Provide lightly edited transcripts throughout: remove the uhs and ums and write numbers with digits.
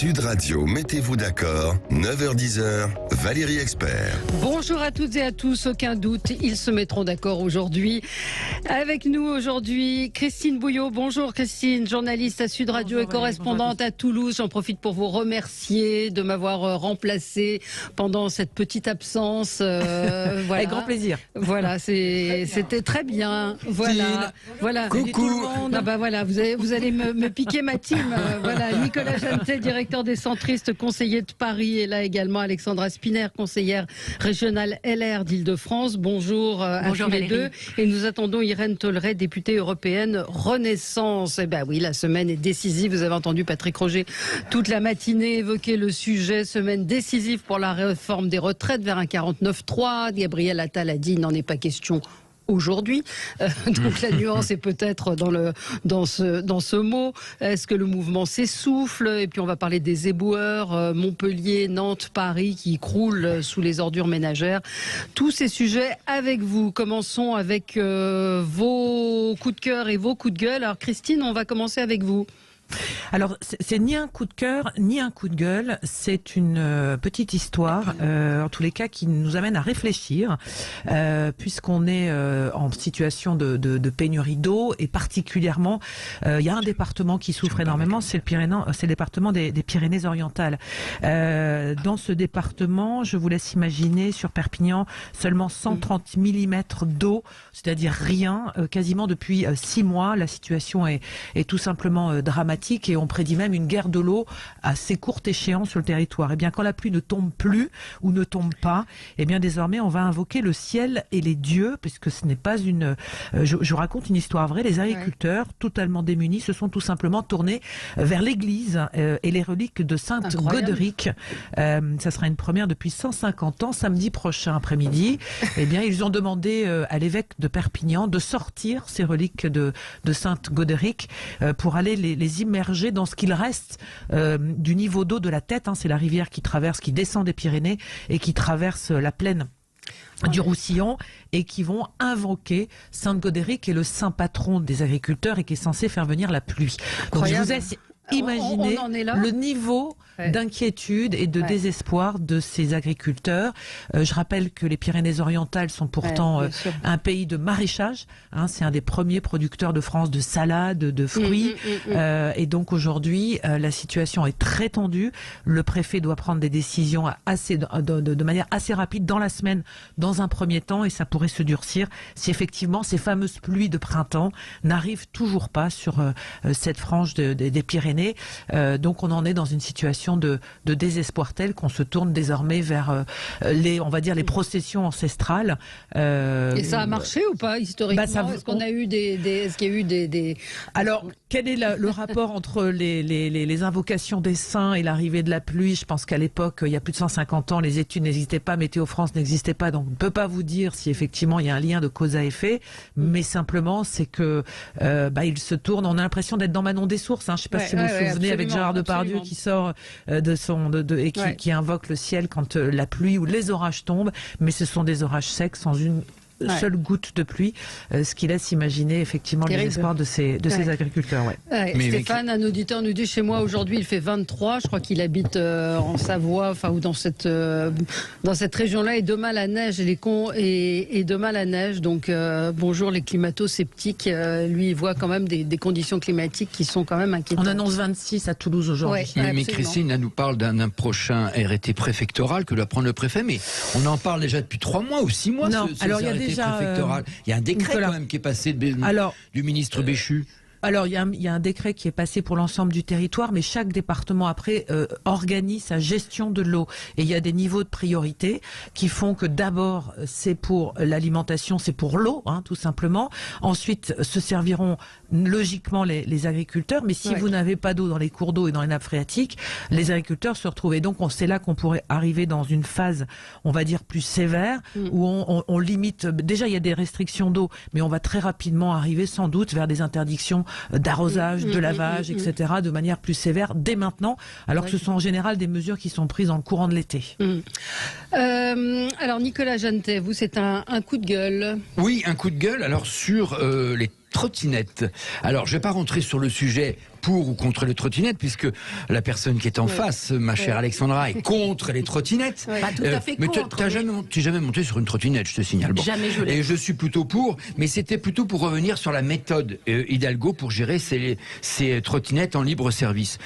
Sud Radio, mettez-vous d'accord, 9h-10h, Valérie Expert. Bonjour à toutes et à tous, aucun doute, ils se mettront d'accord aujourd'hui. Avec nous aujourd'hui, Christine Bouillot. Bonjour Christine, journaliste à Sud Radio et correspondante à Toulouse. J'en profite pour vous remercier de m'avoir remplacée pendant cette petite absence. Voilà. Avec grand plaisir. Voilà, c'était très bien. Voilà. Coucou. Ah bah voilà, vous allez me piquer ma team. Voilà, Nicolas Jeantet, directeur des centristes, conseiller de Paris, et là également Alexandra Spinner, conseillère régionale LR d'Île-de-France. Bonjour à tous les deux. Et nous attendons Irène Tolleret, députée européenne Renaissance. Eh ben oui, la semaine est décisive. Vous avez entendu Patrick Roger toute la matinée évoquer le sujet. Semaine décisive pour la réforme des retraites vers un 49.3. Gabriel Attal a dit il n'en est pas question aujourd'hui. Donc la nuance est peut-être dans ce mot. Est-ce que le mouvement s'essouffle? Et puis on va parler des éboueurs, Montpellier, Nantes, Paris qui croulent sous les ordures ménagères. Tous ces sujets avec vous. Commençons avec vos coups de cœur et vos coups de gueule. Alors Christine, on va commencer avec vous. Alors, c'est ni un coup de cœur, ni un coup de gueule. C'est une petite histoire, en tous les cas, qui nous amène à réfléchir, puisqu'on est en situation de pénurie d'eau, et particulièrement, il y a un département qui souffre énormément, c'est le département des Pyrénées-Orientales. Dans ce département, je vous laisse imaginer, sur Perpignan, seulement 130 mm d'eau, c'est-à-dire rien, quasiment depuis 6 mois. La situation est tout simplement dramatique. Et on prédit même une guerre de l'eau à assez courte échéance sur le territoire. Et bien, quand la pluie ne tombe plus ou ne tombe pas, et bien désormais on va invoquer le ciel et les dieux, puisque ce n'est pas une. Je vous raconte une histoire vraie. Les agriculteurs, totalement démunis, se sont tout simplement tournés vers l'église et les reliques de Sainte Goderic. Ça sera une première depuis 150 ans. Samedi prochain après-midi, eh bien ils ont demandé à l'évêque de Perpignan de sortir ces reliques de Sainte Goderic pour aller les immerger dans ce qu'il reste du niveau d'eau de la tête. C'est la rivière qui descend des Pyrénées et qui traverse la plaine du Roussillon, et qui vont invoquer Sainte Goderic, qui est le saint patron des agriculteurs et qui est censé faire venir la pluie. Donc je vous ai imaginé le niveau d'inquiétude et de désespoir de ces agriculteurs. Je rappelle que les Pyrénées-Orientales sont pourtant un pays de maraîchage. C'est un des premiers producteurs de France de salades, de fruits. Et donc aujourd'hui, la situation est très tendue. Le préfet doit prendre des décisions de manière assez rapide dans la semaine, dans un premier temps, et ça pourrait se durcir si effectivement ces fameuses pluies de printemps n'arrivent toujours pas sur cette frange des Pyrénées. Donc on en est dans une situation de désespoir tel qu'on se tourne désormais vers les processions ancestrales. Et ça a marché ou pas historiquement? Est-ce qu'il y a eu des... Alors, quel est le rapport entre les invocations des saints et l'arrivée de la pluie? Je pense qu'à l'époque, il y a plus de 150 ans, les études n'existaient pas, Météo France n'existait pas, donc on ne peut pas vous dire si effectivement il y a un lien de cause à effet, mais simplement c'est que il se tourne. On a l'impression d'être dans Manon des Sources. Je ne sais pas si vous vous souvenez, avec Gérard Depardieu qui sort et qui invoque le ciel quand la pluie ou les orages tombent, mais ce sont des orages secs sans une seule goutte de pluie, ce qui laisse imaginer effectivement le désespoir de ces agriculteurs. Stéphane, un auditeur nous dit, chez moi aujourd'hui il fait 23, je crois qu'il habite en Savoie, ou dans cette région-là, et demain la neige, et demain la neige, donc bonjour les climato-sceptiques, lui il voit quand même des conditions climatiques qui sont quand même inquiétantes. On annonce 26 à Toulouse aujourd'hui. Mais Christine, elle nous parle d'un prochain arrêté préfectoral que doit prendre le préfet, mais on en parle déjà depuis 3 mois ou 6 mois. Non, alors il y a déjà il y a un décret quand même qui est passé du ministre Béchu. Alors, il y a un décret qui est passé pour l'ensemble du territoire, mais chaque département après organise sa gestion de l'eau. Et il y a des niveaux de priorité qui font que d'abord, c'est pour l'alimentation, c'est pour l'eau, tout simplement. Ensuite, se serviront logiquement les agriculteurs. Mais si vous n'avez pas d'eau dans les cours d'eau et dans les nappes phréatiques, les agriculteurs se retrouvent. Et donc, c'est là qu'on pourrait arriver dans une phase, on va dire, plus sévère, où on limite. Déjà, il y a des restrictions d'eau, mais on va très rapidement arriver sans doute vers des interdictions d'arrosage, de lavage, etc., de manière plus sévère dès maintenant, alors que ce sont en général des mesures qui sont prises dans le courant de l'été. Alors Nicolas Jeantet, vous c'est un coup de gueule. Oui, un coup de gueule, alors sur les trottinettes. Alors, je vais pas rentrer sur le sujet pour ou contre les trottinettes, puisque la personne qui est en face, ma chère Alexandra, est contre les trottinettes. Pas tout à fait Mais contre. t'es jamais monté sur une trottinette, je te signale. Bon. Jamais je l'ai. Et je suis plutôt pour, mais c'était plutôt pour revenir sur la méthode Hidalgo pour gérer ces trottinettes en libre service.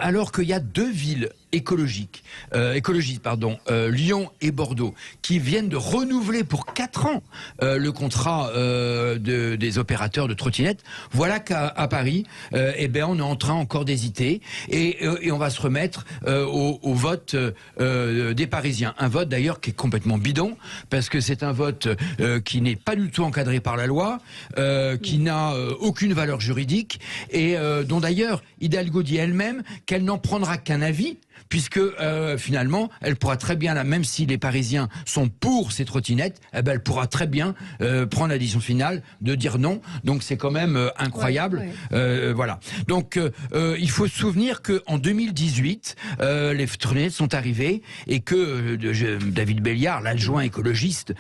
Alors qu'il y a deux villes écologistes, Lyon et Bordeaux, qui viennent de renouveler pour 4 ans le contrat des opérateurs de trottinettes. Voilà qu'à Paris, on est en train encore d'hésiter et on va se remettre au vote des Parisiens. Un vote d'ailleurs qui est complètement bidon, parce que c'est un vote qui n'est pas du tout encadré par la loi, qui n'a aucune valeur juridique et dont d'ailleurs Hidalgo dit elle-même qu'elle n'en prendra qu'un avis, puisque finalement, elle pourra très bien, là, même si les Parisiens sont pour ces trottinettes, elle pourra très bien prendre la décision finale de dire non. Donc c'est quand même incroyable. Voilà. Donc il faut se souvenir qu'en 2018, les trottinettes sont arrivées et que David Béliard, l'adjoint écologiste,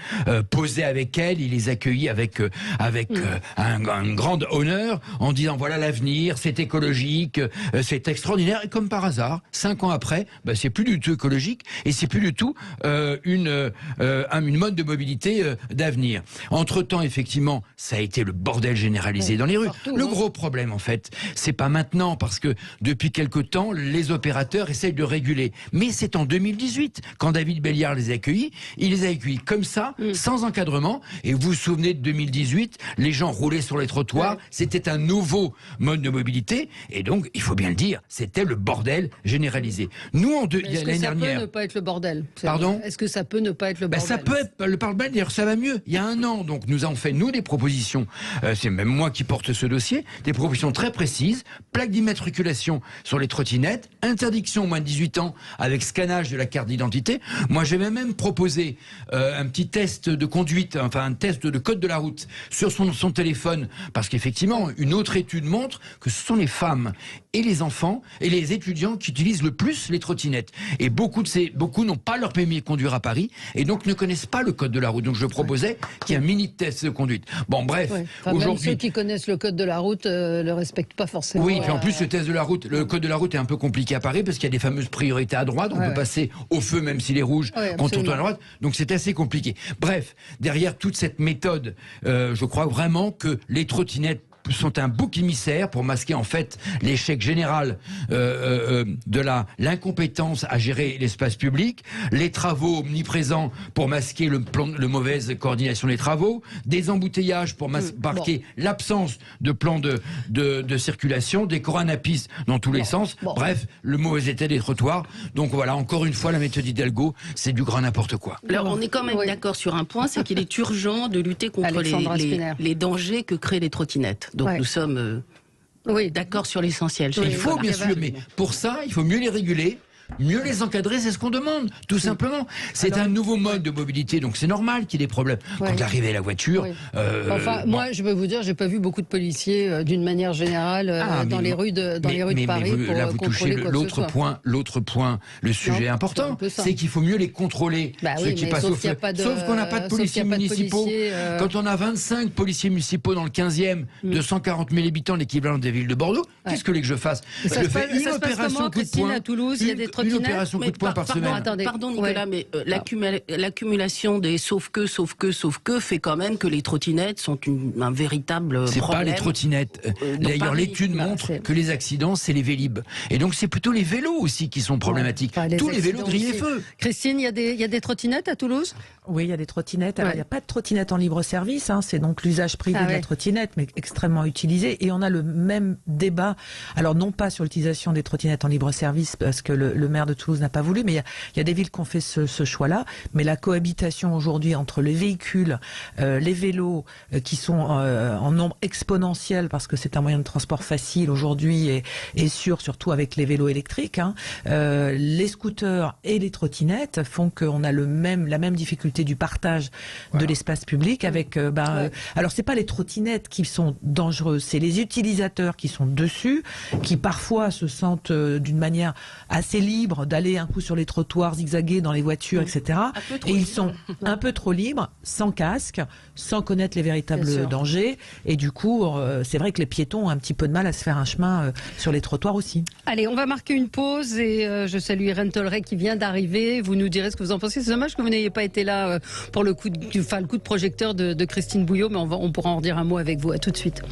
posait avec elle, il les accueillit avec un grand honneur en disant voilà l'avenir, c'est écologique, c'est extraordinaire. Et comme par hasard, 5 ans après, c'est plus du tout écologique et c'est plus du tout une mode de mobilité d'avenir. Entre-temps, effectivement, ça a été le bordel généralisé dans les rues. Partout, le gros problème, en fait, c'est pas maintenant, parce que depuis quelque temps, les opérateurs essayent de réguler. Mais c'est en 2018, quand David Béliard les a accueillis, il les a accueillis comme ça, sans encadrement. Et vous vous souvenez de 2018, les gens roulaient sur les trottoirs, c'était un nouveau mode de mobilité, et donc, il faut bien le dire, c'était le bordel généralisé. Nous, l'année dernière... Est-ce que ça peut ne pas être le bordel? Pardon? Est-ce que ça peut ne pas être le bordel? Ça peut être le bordel, d'ailleurs ça va mieux. Il y a 1 an, donc nous avons fait, des propositions, c'est même moi qui porte ce dossier, des propositions très précises, plaque d'immatriculation sur les trottinettes, interdiction au moins de 18 ans avec scannage de la carte d'identité. Moi j'avais même proposé un petit test de conduite, enfin un test de code de la route sur son téléphone, parce qu'effectivement, une autre étude montre que ce sont les femmes et les enfants et les étudiants qui utilisent le plus les trottinettes. Et beaucoup n'ont pas leur permis de conduire à Paris et donc ne connaissent pas le code de la route. Donc je proposais qu'il y ait un mini test de conduite. Bon, bref, aujourd'hui, même ceux qui connaissent le code de la route le respectent pas forcément. Oui, puis en plus le test de la route, le code de la route est un peu compliqué à Paris parce qu'il y a des fameuses priorités à droite. On peut passer au feu même s'il est rouge quand on tourne à droite. Donc c'est assez compliqué. Bref, derrière toute cette méthode, je crois vraiment que les trottinettes sont un bouc émissaire pour masquer en fait l'échec général de l'incompétence à gérer l'espace public, les travaux omniprésents pour masquer le mauvaise coordination des travaux, des embouteillages pour marquer l'absence de plan de circulation, des coronapistes dans tous les sens, bref, le mauvais état des trottoirs. Donc voilà, encore une fois, la méthode Hidalgo, c'est du grand n'importe quoi. Alors on est quand même d'accord sur un point, c'est qu'il est urgent de lutter contre les dangers que créent les trottinettes. Donc nous sommes d'accord sur l'essentiel. Il faut bien sûr, mais pour ça, il faut mieux les réguler. Mieux les encadrer, c'est ce qu'on demande, tout simplement. C'est un nouveau mode de mobilité, donc c'est normal qu'il y ait des problèmes. Quand l'arrivée à la voiture... moi, je peux vous dire, j'ai pas vu beaucoup de policiers, d'une manière générale, dans les rues de Paris là, vous touchez l'autre point, le sujet important, c'est qu'il faut mieux les contrôler. Sauf qu'on n'a pas de policiers municipaux. Quand on a 25 policiers municipaux dans le 15e, de 140 000 habitants, l'équivalent des villes de Bordeaux, qu'est-ce que vous voulez que je fasse? Je fais une opération coup de poing. À Toulouse, il y a des une opération coup de poing par semaine. Pardon Nicolas, mais l'accumulation des sauf que fait quand même que les trottinettes sont un véritable problème. C'est pas les trottinettes. D'ailleurs, l'étude montre que les accidents, c'est les Vélib. Et donc, c'est plutôt les vélos aussi qui sont problématiques. Tous les vélos grillent et feu. Christine, il y a des trottinettes à Toulouse? Oui, il y a des trottinettes. Alors, il n'y a pas de trottinettes en libre service. C'est donc l'usage privé de la trottinette, mais extrêmement utilisé. Et on a le même débat. Alors, non pas sur l'utilisation des trottinettes en libre service, parce que le maire de Toulouse n'a pas voulu, mais il y a des villes qui ont fait ce choix-là. Mais la cohabitation aujourd'hui entre les véhicules, les vélos, qui sont en nombre exponentiel, parce que c'est un moyen de transport facile aujourd'hui et sûr, surtout avec les vélos électriques, les scooters et les trottinettes font qu'on a la même difficulté difficulté du partage de l'espace public avec... alors, c'est pas les trottinettes qui sont dangereuses, c'est les utilisateurs qui sont dessus, qui parfois se sentent d'une manière assez libre d'aller un coup sur les trottoirs, zigzaguer dans les voitures, etc. Et ils sont un peu trop libres, sans casque, sans connaître les véritables dangers. Et du coup, c'est vrai que les piétons ont un petit peu de mal à se faire un chemin sur les trottoirs aussi. Allez, on va marquer une pause et je salue Irène Tolleray qui vient d'arriver. Vous nous direz ce que vous en pensez. C'est dommage que vous n'ayez pas été là pour le coup de projecteur de Christine Bouillot, mais on pourra en redire un mot avec vous. À tout de suite.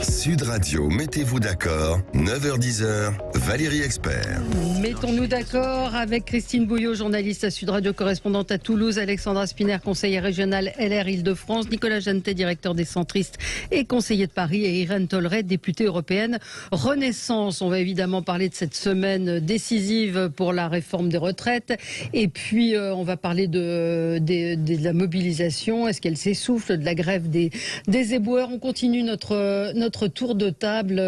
Sud Radio, mettez-vous d'accord, 9h-10h, Valérie Expert. Mettons-nous d'accord avec Christine Bouillot, journaliste à Sud Radio, correspondante à Toulouse, Alexandra Spiner, conseillère régionale LR Île-de-France, Nicolas Jeantet, directeur des centristes et conseiller de Paris, et Irène Tolleray, députée européenne Renaissance. On va évidemment parler de cette semaine décisive pour la réforme des retraites, et puis on va parler de la mobilisation. Est-ce qu'elle s'essouffle, de la grève des éboueurs? On continue notre tour de table.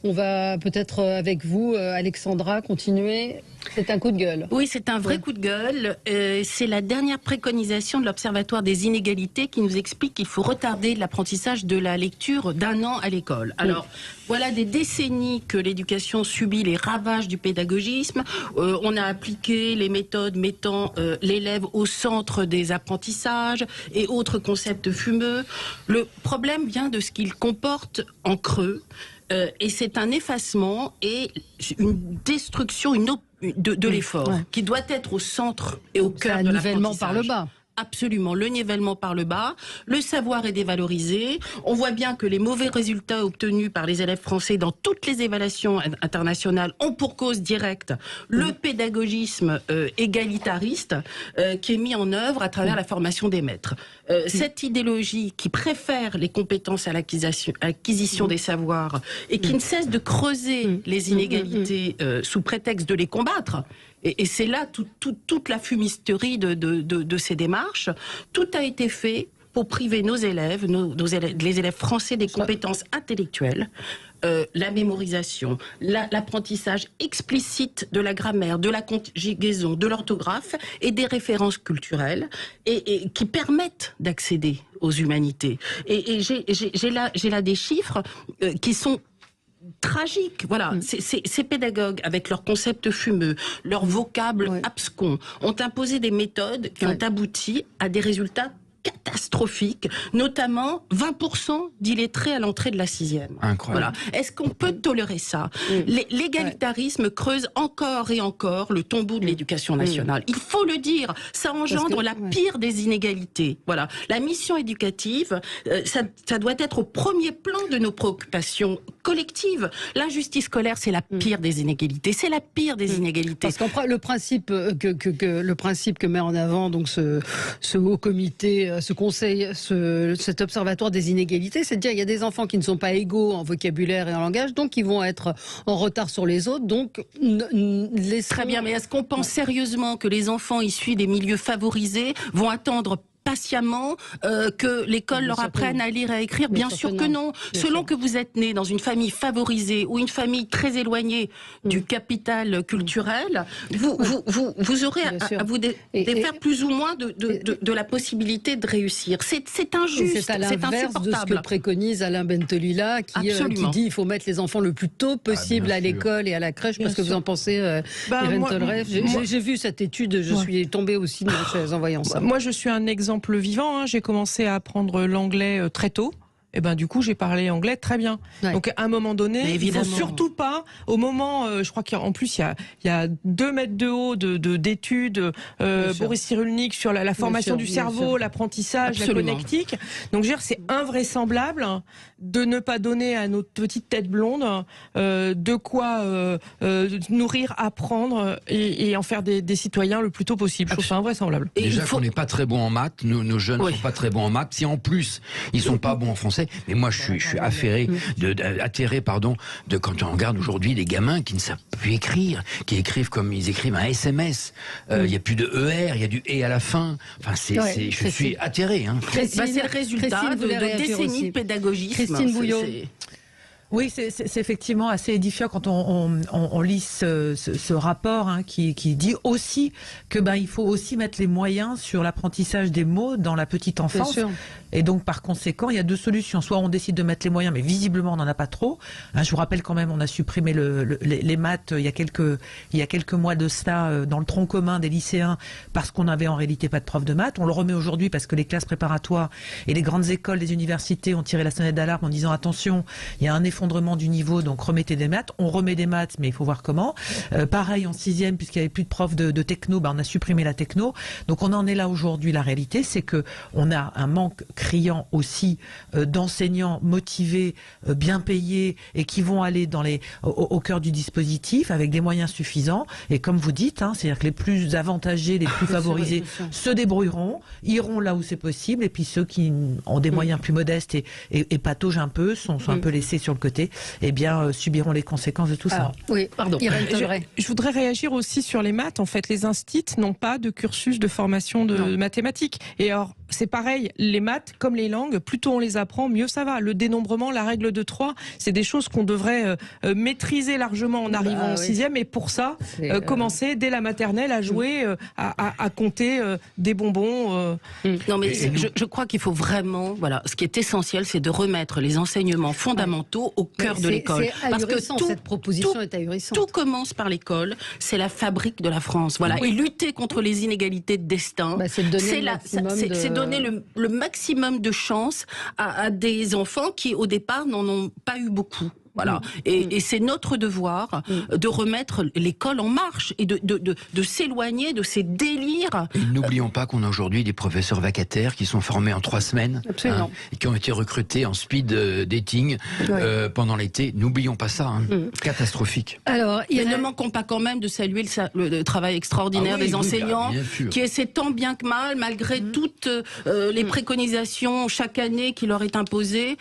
On va peut-être avec vous, Alexandra, continuer. C'est un coup de gueule. Oui, c'est un vrai coup de gueule. C'est la dernière préconisation de l'Observatoire des inégalités qui nous explique qu'il faut retarder l'apprentissage de la lecture d'1 an à l'école. Alors, voilà des décennies que l'éducation subit les ravages du pédagogisme. On a appliqué les méthodes mettant l'élève au centre des apprentissages et autres concepts fumeux. Le problème vient de ce qu'il comporte en creux. Et c'est un effacement et une destruction, de l'effort, qui doit être au centre et au cœur de l'apprentissage. Nivellement par le bas. Absolument, le nivellement par le bas, le savoir est dévalorisé. On voit bien que les mauvais résultats obtenus par les élèves français dans toutes les évaluations internationales ont pour cause directe le pédagogisme égalitariste qui est mis en œuvre à travers la formation des maîtres. Cette idéologie qui préfère les compétences à l'acquisition des savoirs et qui ne cesse de creuser les inégalités sous prétexte de les combattre. Et c'est là toute la fumisterie de ces démarches. Tout a été fait pour priver nos élèves, les élèves français des compétences intellectuelles, la mémorisation, l'apprentissage explicite de la grammaire, de la conjugaison, de l'orthographe et des références culturelles et qui permettent d'accéder aux humanités. Et j'ai là des chiffres qui sont tragique, voilà. Ces pédagogues, avec leurs concepts fumeux, leurs vocables abscons, ont imposé des méthodes qui ont abouti à des résultats catastrophique, notamment 20% d'illettrés à l'entrée de la 6e. Incroyable. Voilà. Est-ce qu'on peut tolérer ça? L'égalitarisme creuse encore et encore le tombeau de l'éducation nationale. Il faut le dire, ça engendre la pire des inégalités. Voilà. La mission éducative, ça doit être au premier plan de nos préoccupations collectives. L'injustice scolaire, c'est la pire des inégalités. C'est la pire des inégalités. Parce qu'en le principe que met en avant donc ce haut comité, ce conseil, cet observatoire des inégalités, c'est de dire il y a des enfants qui ne sont pas égaux en vocabulaire et en langage, donc ils vont être en retard sur les autres, donc Très bien, mais est-ce qu'on pense sérieusement que les enfants issus des milieux favorisés vont attendre patiemment que l'école leur apprenne à lire et à écrire? Bien sûr que non. Selon que vous êtes né dans une famille favorisée ou une famille très éloignée du capital culturel, vous aurez à vous défaire plus ou moins de la possibilité de réussir. C'est injuste, c'est à l'inverse de ce que préconise Alain Bentolila qui dit il faut mettre les enfants le plus tôt possible à l'école et à la crèche. Parce que vous en pensez, Irène Tolleray? J'ai vu cette étude, je suis tombée aussi de ma chaise en voyant ça. Moi je suis un exemple vivant, hein. J'ai commencé à apprendre l'anglais très tôt. Et ben du coup j'ai parlé anglais très bien. Donc à un moment donné, il faut surtout pas au moment, je crois qu'en plus il y a 2 mètres de haut d'études Boris Cyrulnik sur la formation du cerveau, l'apprentissage, la connectique. Donc je veux dire, c'est invraisemblable de ne pas donner à notre petite tête blonde de quoi nourrir, apprendre et en faire des citoyens le plus tôt possible. Je trouve ça invraisemblable. Déjà qu'on n'est pas très bon en maths, nos jeunes ne sont pas très bons en maths. Si en plus ils sont pas bons en français. Mais moi, je suis atterré de quand on regarde aujourd'hui des gamins qui ne savent plus écrire, qui écrivent comme ils écrivent un SMS. Il n'y a plus de ER, il y a du et à la fin. Enfin, je suis atterré. Hein. C'est le résultat de décennies de pédagogisme. Christine Bouillot. Oui, c'est effectivement assez édifiant quand on lit ce rapport qui dit aussi que il faut aussi mettre les moyens sur l'apprentissage des mots dans la petite enfance. Et donc par conséquent, il y a deux solutions. Soit on décide de mettre les moyens, mais visiblement on n'en a pas trop. Je vous rappelle quand même, on a supprimé les maths il y a quelques mois de cela dans le tronc commun des lycéens parce qu'on n'avait en réalité pas de prof de maths. On le remet aujourd'hui parce que les classes préparatoires et les grandes écoles, les universités ont tiré la sonnette d'alarme en disant attention, il y a un effondrement du niveau, donc remettez des maths. On remet des maths, mais il faut voir comment. Pareil en 6e, puisqu'il n'y avait plus de profs de techno, on a supprimé la techno. Donc on en est là aujourd'hui. La réalité, c'est que on a un manque criant aussi d'enseignants motivés, bien payés et qui vont aller au cœur du dispositif avec des moyens suffisants. Et comme vous dites, c'est-à-dire que les plus avantagés, les plus favorisés se débrouilleront, iront là où c'est possible, et puis ceux qui ont des moyens plus modestes et pataugent un peu, sont un peu laissés sur le côté, subiront les conséquences de tout ça. Oui, pardon. Je voudrais réagir aussi sur les maths. En fait, les instituts n'ont pas de cursus de formation de mathématiques. Et alors, c'est pareil, les maths, comme les langues, plus tôt on les apprend, mieux ça va. Le dénombrement, la règle de 3, c'est des choses qu'on devrait maîtriser largement en arrivant en 6e. Et pour ça, commencer dès la maternelle à jouer, à compter des bonbons. Non, mais je crois qu'il faut vraiment, ce qui est essentiel, c'est de remettre les enseignements fondamentaux au cœur de l'école. Parce que cette proposition est ahurissante. Tout commence par l'école, c'est la fabrique de la France. Et lutter contre les inégalités de destin, c'est donner le maximum de chance à des enfants qui, au départ, n'en ont pas eu beaucoup. Et c'est notre devoir de remettre l'école en marche et de s'éloigner de ces délires. N'oublions pas qu'on a aujourd'hui des professeurs vacataires qui sont formés en 3 semaines et qui ont été recrutés en speed dating pendant l'été. N'oublions pas ça, catastrophique. Alors, ne manquons pas quand même de saluer le travail extraordinaire des enseignants qui essaient tant bien que mal, malgré toutes les préconisations chaque année qui leur est imposée,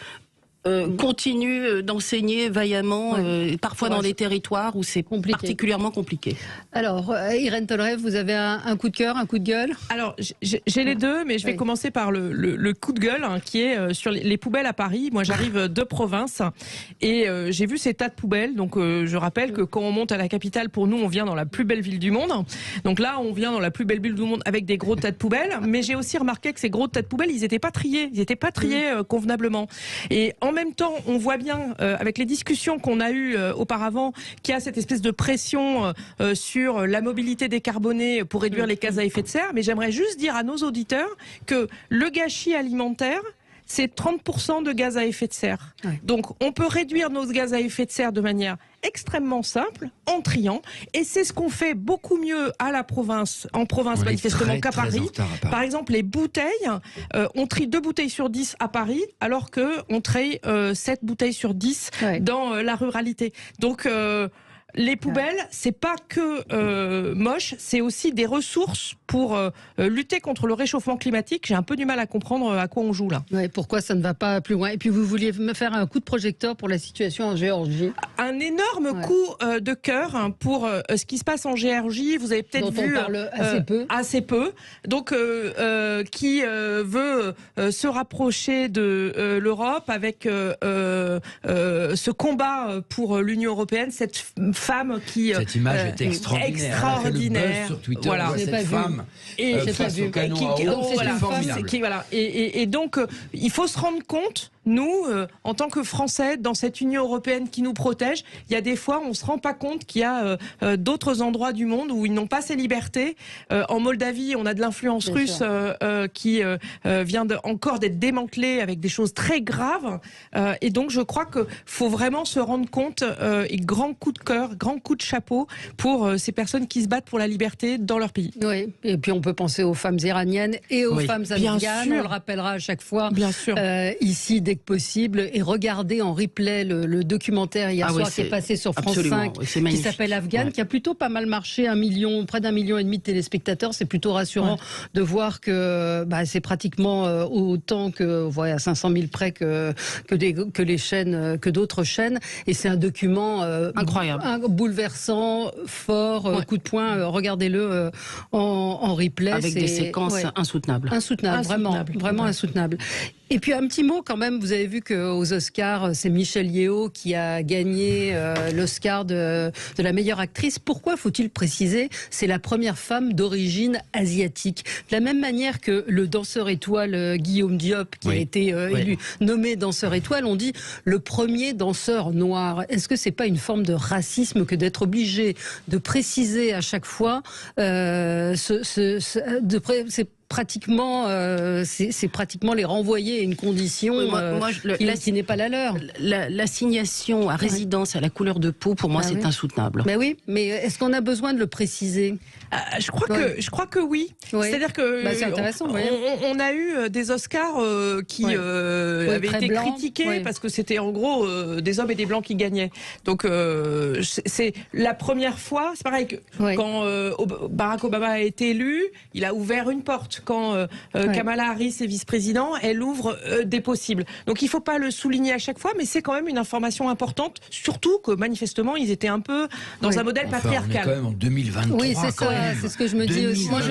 continue d'enseigner vaillamment, parfois dans des territoires où c'est particulièrement compliqué. Alors, Irène Tolleray, vous avez un coup de cœur, un coup de gueule? Alors, j'ai les deux, mais je vais commencer par le coup de gueule qui est sur les poubelles à Paris. Moi, j'arrive de province et j'ai vu ces tas de poubelles. Donc, je rappelle que quand on monte à la capitale, pour nous, on vient dans la plus belle ville du monde. Donc là, on vient dans la plus belle ville du monde avec des gros tas de poubelles. Mais j'ai aussi remarqué que ces gros tas de poubelles, ils n'étaient pas triés. Ils n'étaient pas triés convenablement. Et en même temps, on voit bien, avec les discussions qu'on a eues auparavant, qu'il y a cette espèce de pression sur la mobilité décarbonée pour réduire les gaz à effet de serre. Mais j'aimerais juste dire à nos auditeurs que le gâchis alimentaire, c'est 30% de gaz à effet de serre. Donc, on peut réduire nos gaz à effet de serre de manière extrêmement simple, en triant, et c'est ce qu'on fait beaucoup mieux à la province, en province manifestement qu'à Paris. Par exemple, les bouteilles, on trie 2 bouteilles sur 10 à Paris, alors que on trie 7 bouteilles sur 10 dans la ruralité. Donc, les poubelles, c'est pas que moche, c'est aussi des ressources pour lutter contre le réchauffement climatique. J'ai un peu du mal à comprendre à quoi on joue là. Pourquoi ça ne va pas plus loin? Et puis vous vouliez me faire un coup de projecteur pour la situation en Géorgie. Un énorme coup de cœur pour ce qui se passe en Géorgie. Vous avez peut-être vu on parle assez peu. Donc qui veut se rapprocher de l'Europe avec ce combat pour l'Union européenne. Cette femme qui cette image était extraordinaire. Sur Twitter, voilà, cette femme face au canon à eau, c'est formidable. Et donc il faut se rendre compte, nous, en tant que Français, dans cette Union européenne qui nous protège, il y a des fois, on ne se rend pas compte qu'il y a d'autres endroits du monde où ils n'ont pas ces libertés. En Moldavie, on a de l'influence russe qui vient encore d'être démantelée avec des choses très graves. Et donc, je crois qu'il faut vraiment se rendre compte, et grand coup de cœur, grand coup de chapeau pour ces personnes qui se battent pour la liberté dans leur pays. Oui, et puis on peut penser aux femmes iraniennes et aux femmes afghanes. On le rappellera à chaque fois. Bien sûr. Ici, dès que possible, et regardez en replay le documentaire hier soir qui est passé sur France 5, qui s'appelle Afghan, qui a plutôt pas mal marché, près d'1,5 million de téléspectateurs. C'est plutôt rassurant de voir que c'est pratiquement autant que, à 500 000 près que les chaînes, que d'autres chaînes. Et c'est un document incroyable, bouleversant, fort, coup de poing. Regardez-le en replay. Avec des séquences insoutenables. Insoutenables, vraiment insoutenables. Et puis un petit mot quand même, vous avez vu qu'aux Oscars, c'est Michelle Yeoh qui a gagné l'Oscar de la meilleure actrice. Pourquoi faut-il préciser, c'est la première femme d'origine asiatique. De la même manière que le danseur étoile Guillaume Diop, qui a été élu, nommé danseur étoile, on dit le premier danseur noir. Est-ce que c'est pas une forme de racisme que d'être obligé de préciser à chaque fois c'est pratiquement les renvoyer à une condition qui n'est pas la leur. L'assignation à résidence à la couleur de peau, pour moi, c'est insoutenable. Mais oui, mais est-ce qu'on a besoin de le préciser? Je crois que oui. C'est-à-dire que c'est intéressant. On a eu des Oscars qui avaient été critiqués parce que c'était en gros des hommes et des blancs qui gagnaient. Donc c'est la première fois. C'est pareil que quand Barack Obama a été élu, il a ouvert une porte. Quand Kamala Harris est vice-président, elle ouvre des possibles. Donc il ne faut pas le souligner à chaque fois, mais c'est quand même une information importante, surtout que manifestement ils étaient un peu dans un modèle patriarcal. On est quand même en 2023. Oui, c'est ça, c'est ce que je me dis aussi. Moi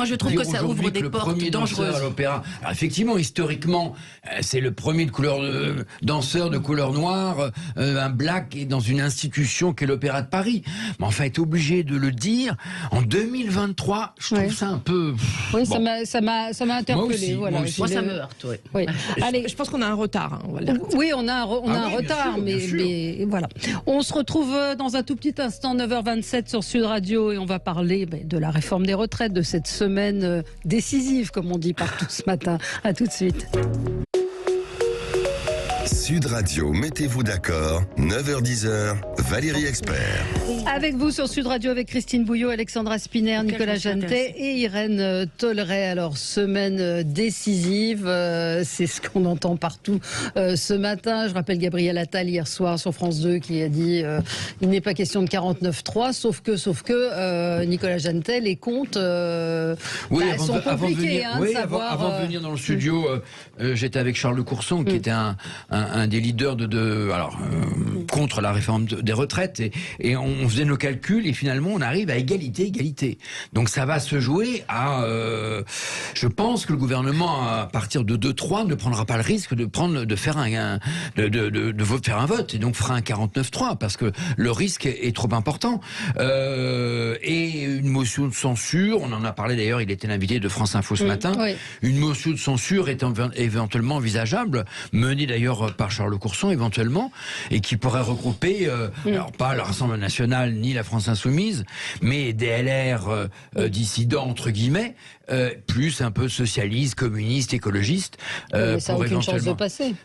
je trouve que ça ouvre des portes dangereuses. À l'opéra. Alors, effectivement, historiquement, c'est le premier danseur de couleur noire, un black, et dans une institution qu'est l'Opéra de Paris. Mais enfin, être obligé de le dire en 2023, je trouve ça un peu. Oui, bon. Ça m'a interpellé. Moi, ça me heurte. Oui. Allez, je pense qu'on a un retard. Oui, on a un retard, mais voilà. On se retrouve dans un tout petit instant, 9h27 sur Sud Radio, et on va parler de la réforme des retraites, de cette semaine décisive, comme on dit partout ce matin. À tout de suite. Sud Radio, mettez-vous d'accord, 9h-10h, Valérie Expert. Avec vous sur Sud Radio, avec Christine Bouillot, Alexandra Spinner, Nicolas Jeantet et Irène Tolleret. Alors, semaine décisive, c'est ce qu'on entend partout ce matin. Je rappelle Gabriel Attal hier soir sur France 2 qui a dit il n'est pas question de 49-3, sauf que Nicolas Jeantet, les comptes sont compliqués. Avant de venir dans le studio, j'étais avec Charles Courson, qui était un des leaders contre la réforme des retraites, et on faisait nos calculs, et finalement on arrive à égalité. Donc ça va se jouer à je pense que le gouvernement, à partir de 2-3, ne prendra pas le risque de faire un vote, et donc fera un 49-3, parce que le risque est trop important. Et une motion de censure, on en a parlé d'ailleurs, il était l'invité de France Info ce matin. Une motion de censure est éventuellement envisageable, menée d'ailleurs par Charles Courson éventuellement, et qui pourrait regrouper alors pas le Rassemblement national ni la France insoumise, mais des LR dissidents entre guillemets, plus un peu socialistes, communistes, écologistes. Mais ça n'a aucune chance de passer.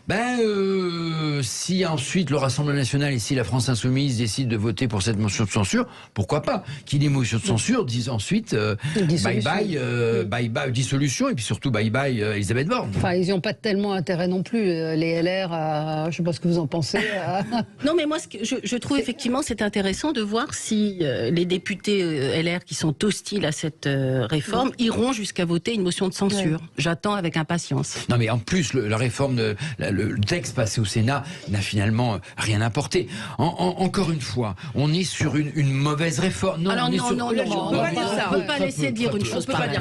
Si ensuite le Rassemblement national et si la France insoumise décident de voter pour cette motion de censure, pourquoi pas? Qui dit motion de censure disent ensuite bye bye dissolution, et puis surtout bye bye Elisabeth Borne. Enfin, ils n'ont pas tellement intérêt non plus, les LR, je ne sais pas ce que vous en pensez. Non, mais moi, je trouve effectivement c'est intéressant de voir si les députés LR qui sont hostiles à cette réforme iront jusqu'à voter une motion de censure. J'attends avec impatience. Non, mais en plus, la réforme, le texte passé au Sénat n'a finalement rien apporté. Encore une fois, on est sur une mauvaise réforme. Non, on ne peut pas laisser dire une chose pareille.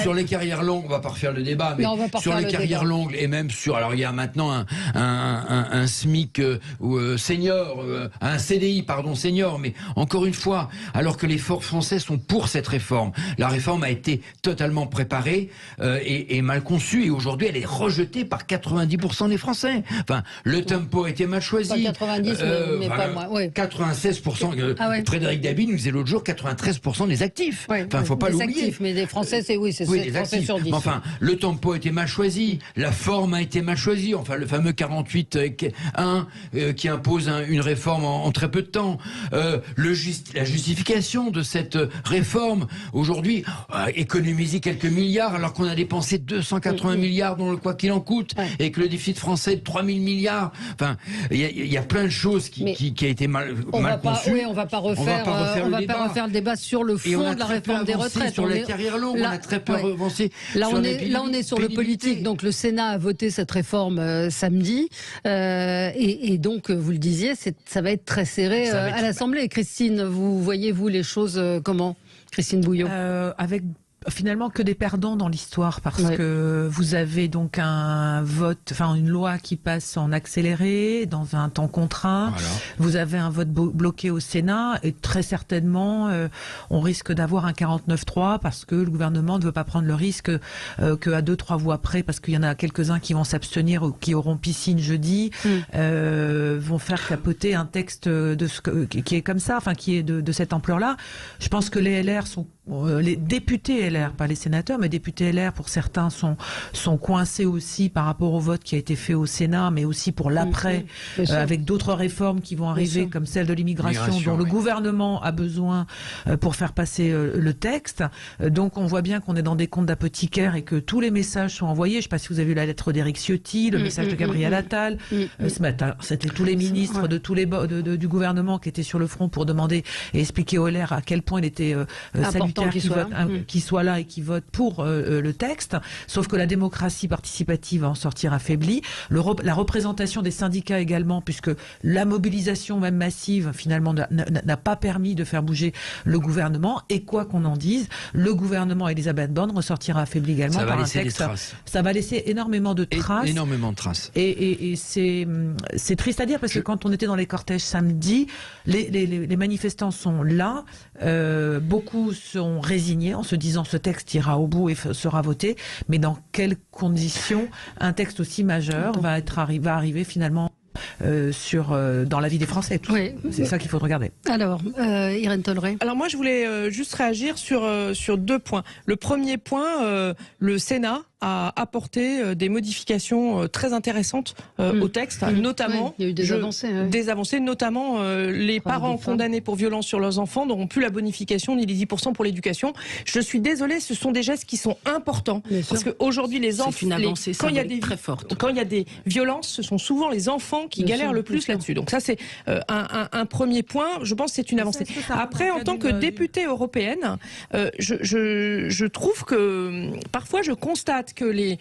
Sur les carrières longues, on ne va pas refaire le débat, mais sur les carrières longues, et même sur... Alors, il y a maintenant un SMIC senior, un CDI, pardon, senior, mais encore une fois, alors que les forts français sont pour cette réforme, la réforme a été totalement préparée et mal conçue, et aujourd'hui elle est rejetée par 90% des Français. Enfin, le tempo a été mal choisi. Pas 90, mais pas moins. 96%. Frédéric Dabi nous disait l'autre jour 93% des actifs. Enfin, faut pas l'oublier. Actifs, mais des Français, c'est des Français sur 10. Mais enfin, le tempo a été mal choisi, la forme a été mal choisie. Enfin, le fameux 48-1 qui impose une réforme en très peu de temps. La justification de cette réforme aujourd'hui, économiser quelques milliards alors qu'on a dépensé 280 milliards dans le quoi qu'il en coûte, et que le déficit français est de 3000 milliards. Enfin, il y a plein de choses qui a été mal conçues. On va pas refaire le débat sur le fond de la réforme des retraites. Sur les carrières longues, on a très peu avancé. Là, on est sur le politique. Donc, le Sénat a voté cette réforme samedi. Et donc, vous le disiez, ça va être très serré à l'Assemblée. Christine, vous voyez-vous les choses comment ? Christine Bouillot. Avec finalement que des perdants dans l'histoire parce que vous avez donc un vote, enfin une loi qui passe en accéléré dans un temps contraint. Voilà. Vous avez un vote bloqué au Sénat et très certainement on risque d'avoir un 49-3 parce que le gouvernement ne veut pas prendre le risque qu'à 2-3 voix près, parce qu'il y en a quelques-uns qui vont s'abstenir ou qui auront piscine jeudi, vont faire capoter un texte qui est comme ça, enfin qui est de cette ampleur-là. Je pense que les LR sont les députés LR, pas les sénateurs, mais députés LR pour certains sont coincés aussi par rapport au vote qui a été fait au Sénat, mais aussi pour l'après, avec d'autres réformes qui vont arriver, comme celle de l'immigration, dont le gouvernement a besoin pour faire passer le texte. Donc on voit bien qu'on est dans des comptes d'apothicaire et que tous les messages sont envoyés. Je ne sais pas si vous avez vu la lettre d'Éric Ciotti, le message de Gabriel Attal. Ce matin, c'était tous les ministres de tous les du gouvernement qui étaient sur le front pour demander et expliquer au LR à quel point il était salutaire qu'il soit là et qu'il vote pour le texte. Sauf que la démocratie participative va en sortir affaiblie. La représentation des syndicats également, puisque la mobilisation même massive finalement n'a pas permis de faire bouger le gouvernement. Et quoi qu'on en dise, le gouvernement Elisabeth Borne ressortira affaibli également par un texte. Ça va laisser énormément de traces. Énormément de traces. Et c'est triste à dire parce que quand on était dans les cortèges samedi, les manifestants sont là. Beaucoup sont résignés en se disant ce texte ira au bout et sera voté. Mais dans quelles conditions un texte aussi majeur va arriver finalement dans la vie des Français. C'est ça qu'il faut regarder. Alors, Irène Tolleré. Alors moi, je voulais juste réagir sur 2 points. Le premier point, le Sénat a apporté des modifications très intéressantes au texte, notamment il y a eu des avancées, notamment les parents condamnés pour violence sur leurs enfants n'auront plus la bonification ni les 10% pour l'éducation. Je suis désolée, ce sont des gestes qui sont importants parce qu'aujourd'hui les enfants, quand il y a des violences, ce sont souvent les enfants qui galèrent le plus là-dessus. Donc ça c'est un premier point. Je pense que c'est une avancée. Après, en tant que députée européenne, je trouve que parfois je constate que les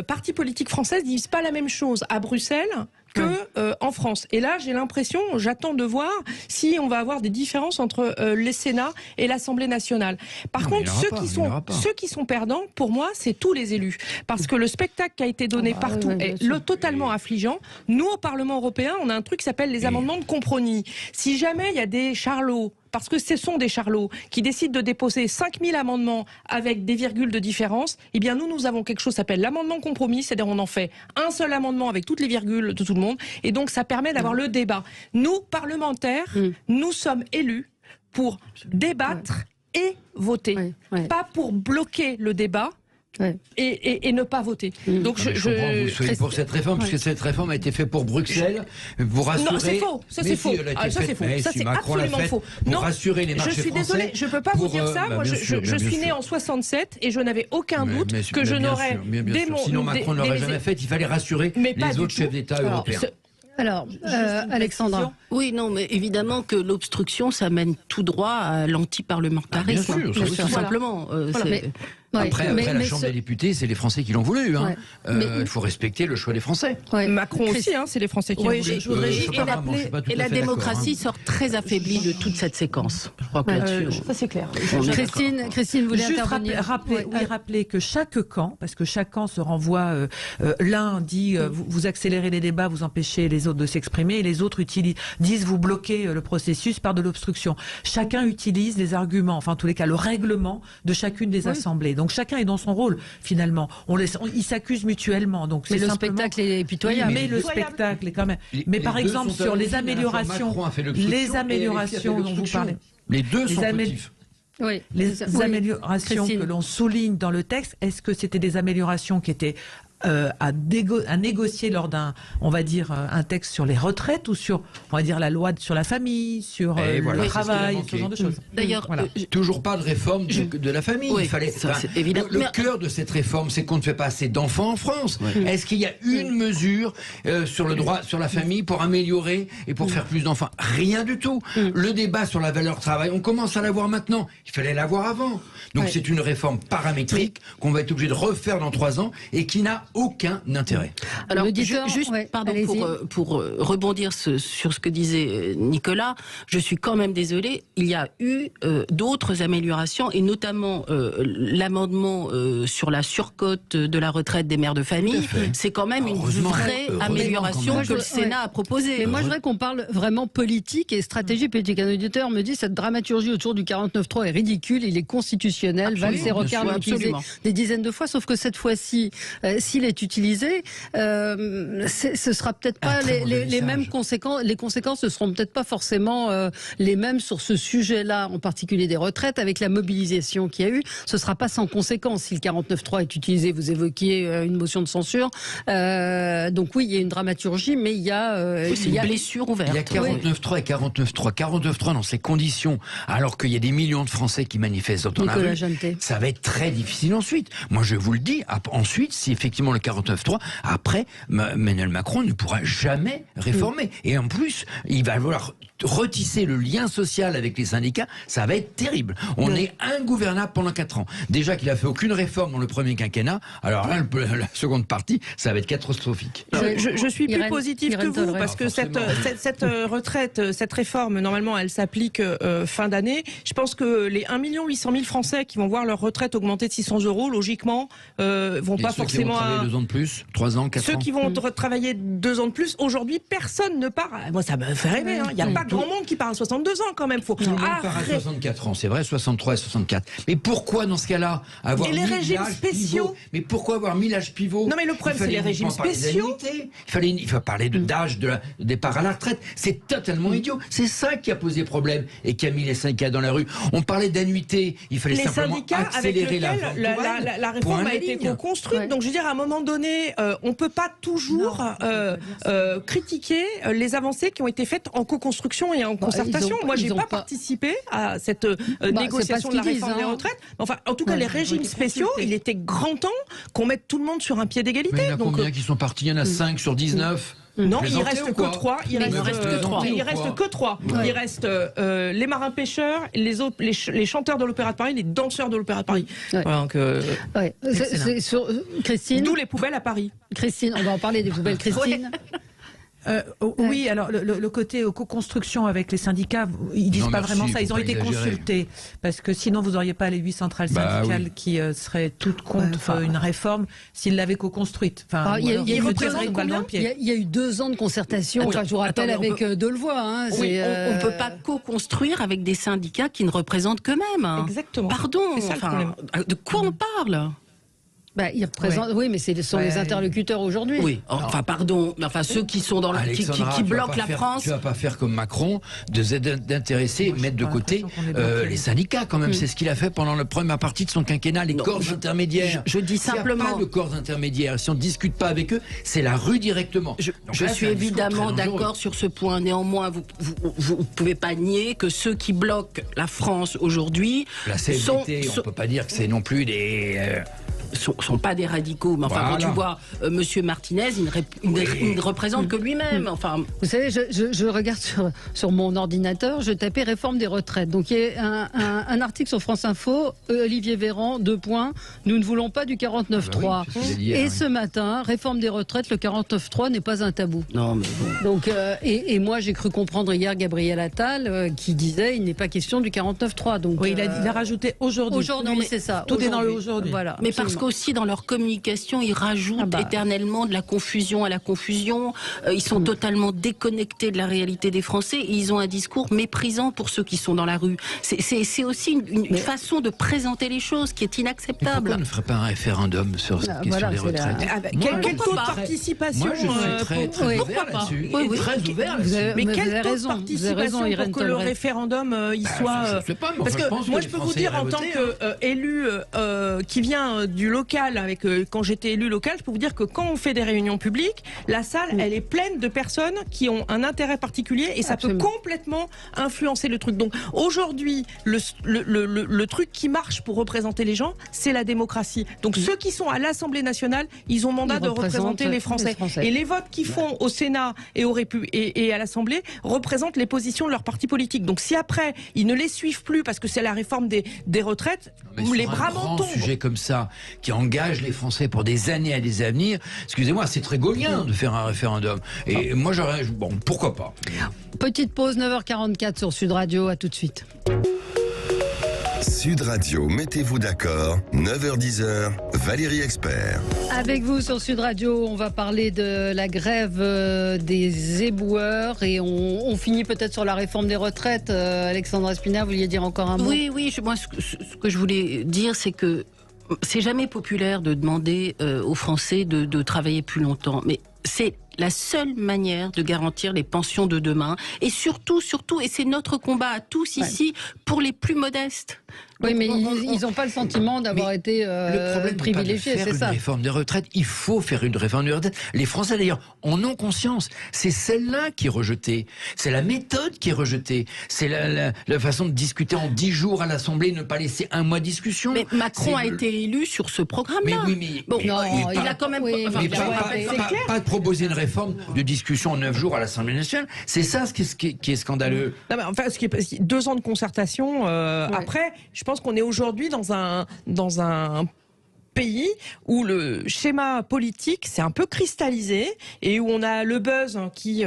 partis politiques français disent pas la même chose à Bruxelles que en France. Et là, j'ai l'impression, j'attends de voir si on va avoir des différences entre les Sénats et l'Assemblée nationale. Par contre, ceux qui sont perdants, pour moi, c'est tous les élus. Parce que le spectacle qui a été donné partout est totalement affligeant. Nous, au Parlement européen, on a un truc qui s'appelle les amendements de compromis. Si jamais il y a des charlots, parce que ce sont des charlots qui décident de déposer 5000 amendements avec des virgules de différence, eh bien nous avons quelque chose qui s'appelle l'amendement compromis, c'est-à-dire on en fait un seul amendement avec toutes les virgules de tout le monde, et donc ça permet d'avoir le débat. Nous, parlementaires, nous sommes élus pour débattre et voter, pas pour bloquer le débat. Et ne pas voter. Donc je comprends, vous soyez pour cette réforme, puisque cette réforme a été faite pour Bruxelles, vous rassurer. Non, c'est faux. Ça c'est faux. Ça c'est faux. Ça c'est absolument faux. Non, rassurer les marchés français. Je suis désolée, je peux pas vous dire ça. Moi, je suis née en 67 et je n'avais aucun doute que je n'aurais sinon Macron ne l'aurait jamais fait. Il fallait rassurer les autres chefs d'État européens. Alors, Alexandra. Oui, non, mais évidemment que l'obstruction, ça mène tout droit à l'antiparlementarisme. Bien sûr, tout simplement. Après, la Chambre des députés, c'est les Français qui l'ont voulu. Il faut respecter le choix des Français. Macron aussi, c'est les Français qui l'ont voulu. Et la démocratie sort très affaiblie de toute cette séquence. Je crois que là-dessus. Ça, c'est clair. Christine, vous voulez intervenir ? Rappeler que chaque camp, parce que chaque camp se renvoie, l'un dit vous accélérez les débats, vous empêchez les autres de s'exprimer, et les autres disent vous bloquez le processus par de l'obstruction. Chacun utilise les arguments, enfin en tous les cas le règlement de chacune des assemblées. Donc chacun est dans son rôle finalement. Ils s'accusent mutuellement. Donc mais le spectacle est pitoyable. Mais le spectacle est quand même. Mais par exemple sur les améliorations dont vous parlez. Les deux sont motifs. Les améliorations que l'on souligne dans le texte, est-ce que c'était des améliorations qui étaient à négocier lors d'un, on va dire, un texte sur les retraites ou sur, on va dire, la loi sur la famille, sur le travail, ce genre de choses. D'ailleurs, toujours pas de réforme de la famille. Il fallait. Le cœur de cette réforme, c'est qu'on ne fait pas assez d'enfants en France. Est-ce qu'il y a une mesure sur le droit, sur la famille, pour améliorer et pour faire plus d'enfants? Rien du tout. Le débat sur la valeur travail, on commence à l'avoir maintenant. Il fallait l'avoir avant. Donc c'est une réforme paramétrique qu'on va être obligé de refaire dans 3 ans et qui n'a aucun intérêt. Alors, juste, pardon, pour rebondir sur ce que disait Nicolas, je suis quand même désolée, il y a eu d'autres améliorations, et notamment l'amendement sur la surcote de la retraite des mères de famille. C'est quand même une vraie amélioration que le Sénat a proposée. Mais moi, je voudrais qu'on parle vraiment politique et stratégie politique. Un auditeur me dit cette dramaturgie autour du 49.3 est ridicule, il est constitutionnel. Valls et Rocard l'ont utilisé des dizaines de fois, sauf que cette fois-ci, s'il est utilisé, ce sera peut-être pas les mêmes conséquences. Les conséquences ne seront peut-être pas forcément les mêmes sur ce sujet-là, en particulier des retraites, avec la mobilisation qu'il y a eu. Ce ne sera pas sans conséquence si le 49.3 est utilisé. Vous évoquiez une motion de censure. Donc oui, il y a une dramaturgie, mais il y a une blessure ouverte. Il y a 49.3 et 49.3. 49.3 dans ces conditions, alors qu'il y a des millions de Français qui manifestent dans la rue, ça va être très difficile ensuite. Moi, je vous le dis, ensuite, si effectivement le 49.3, après, Emmanuel Macron ne pourra jamais réformer. Et en plus, il va vouloir retisser le lien social avec les syndicats, ça va être terrible. On est ingouvernable pendant 4 ans. Déjà qu'il a fait aucune réforme dans le premier quinquennat, alors là, la seconde partie, ça va être catastrophique. Je suis plus positive que vous, parce que cette retraite, cette réforme, normalement, elle s'applique fin d'année. Je pense que les 1 800 000 Français qui vont voir leur retraite augmenter de 600 €, logiquement, vont pas forcément... Ceux qui vont travailler 2 ans de plus, 3 ans, 4 ans. Ceux qui vont travailler 2 ans de plus, aujourd'hui, personne ne part... Moi, ça me fait rêver. Il n'y a pas grand monde qui part à 62 ans, quand même. Tout le monde part à 64 ans, c'est vrai, 63 et 64. Mais pourquoi, dans ce cas-là, avoir mis régimes spéciaux? Mais pourquoi avoir mis l'âge pivot? Non, mais le problème, c'est les régimes spéciaux. Il faut parler d'âge de départ à la retraite. C'est totalement idiot. C'est ça qui a posé problème et qui a mis les syndicats dans la rue. On parlait d'annuité. Il fallait simplement accélérer la réforme a été co-construite. Donc, je veux dire, à un moment donné, on peut pas toujours critiquer les avancées qui ont été faites en co-construction et en concertation. Moi, j'ai pas participé à cette négociation de la réforme des retraites. Enfin, en tout cas, les régimes spéciaux, il était grand temps qu'on mette tout le monde sur un pied d'égalité. Mais il y en a combien qui sont partis? Il y en a 5 sur 19. Non, il reste que 3. Il reste que 3. Il reste les marins-pêcheurs, les chanteurs de l'Opéra de Paris, les danseurs de l'Opéra de Paris. Christine. D'où les poubelles à Paris. Christine, on va en parler des poubelles. Christine. Oui, alors le côté co-construction avec les syndicats, ils disent pas vraiment ça. Ils ont été consultés parce que sinon vous n'auriez pas les 8 centrales syndicales qui seraient toutes contre une réforme s'ils l'avaient co-construite. Il y a eu 2 ans de concertation. Je vous rappelle avec Delevoye. On ne peut pas co-construire avec des syndicats qui ne représentent qu'eux-mêmes. Exactement. Pardon. De quoi on parle? Ils représentent, oui, mais ce sont les interlocuteurs aujourd'hui. Oui, pardon, ceux qui sont dans qui bloquent la France. Tu vas pas faire comme Macron, d'intéresser, mettre de côté les syndicats quand même. C'est ce qu'il a fait pendant la première partie de son quinquennat, les corps intermédiaires. Je dis simplement. Il n'y a pas de corps intermédiaires. Si on ne discute pas avec eux, c'est la rue directement. Je suis évidemment d'accord sur ce point. Néanmoins, vous ne pouvez pas nier que ceux qui bloquent la France aujourd'hui. La CFDT, on ne peut pas dire que c'est non plus des. Sont pas des radicaux, mais quand tu vois Monsieur Martinez, il ne représente que lui-même. Vous savez, je regarde sur mon ordinateur, je tapais réforme des retraites. Donc il y a un article sur France Info, Olivier Véran, 2 points. Nous ne voulons pas du 49.3. Et ce matin, réforme des retraites, le 49.3 n'est pas un tabou. Non, mais bon. Donc et moi j'ai cru comprendre hier Gabriel Attal qui disait il n'est pas question du 49.3. Donc il a rajouté aujourd'hui. Aujourd'hui, c'est ça. Tout est dans le aujourd'hui. Voilà. Mais parce qu'aussi dans leur communication, ils rajoutent éternellement de la confusion à la confusion. Ils sont totalement déconnectés de la réalité des Français et ils ont un discours méprisant pour ceux qui sont dans la rue. C'est aussi une façon de présenter les choses qui est inacceptable. Pourquoi on ne ferait pas un référendum sur cette question des retraites? Quel taux de participation? Moi, je suis très ouvert là-dessus. Très ouvert là-dessus. Mais quel taux de participation pour que le référendum y soit... Parce que moi, je peux vous dire, en tant qu'élu qui vient du local, quand j'étais élu local, je peux vous dire que quand on fait des réunions publiques, la salle, elle est pleine de personnes qui ont un intérêt particulier et ça peut complètement influencer le truc. Donc aujourd'hui, le truc qui marche pour représenter les gens, c'est la démocratie. Donc ceux qui sont à l'Assemblée nationale, ils ont mandat de représenter les Français. Et les votes qu'ils font au Sénat et à l'Assemblée représentent les positions de leur parti politique. Donc si après, ils ne les suivent plus parce que c'est la réforme des retraites, les bras m'en tombent. Un sujet comme ça, qui engage les Français pour des années à des années. Excusez-moi, c'est très gaulien de faire un référendum. Et moi, bon, pourquoi pas. Petite pause, 9h44 sur Sud Radio, à tout de suite. Sud Radio, mettez-vous d'accord, 9h-10h, Valérie Expert. Avec vous sur Sud Radio, on va parler de la grève des éboueurs et on finit peut-être sur la réforme des retraites. Alexandra Spinner, vous vouliez dire encore un mot ? Oui, moi ce que je voulais dire, c'est que c'est jamais populaire de demander aux Français de travailler plus longtemps, mais c'est la seule manière de garantir les pensions de demain et surtout, et c'est notre combat à tous ici, pour les plus modestes. Oui, mais ils n'ont pas le sentiment d'avoir été privilégiés, c'est ça. Une réforme des retraites, il faut faire une réforme des retraites. Les Français d'ailleurs en ont conscience. C'est celle-là qui est rejetée. C'est la méthode qui est rejetée. C'est la façon de discuter en 10 jours à l'Assemblée, ne pas laisser un mois de discussion. Mais Macron a été élu sur ce programme-là. Mais il a quand même. Pas de proposer une réforme de discussion en 9 jours à l'Assemblée nationale. C'est ça ce qui est scandaleux. Non, mais enfin, 2 ans de concertation après, je pense qu'on est aujourd'hui dans un pays où le schéma politique s'est un peu cristallisé et où on a le buzz qui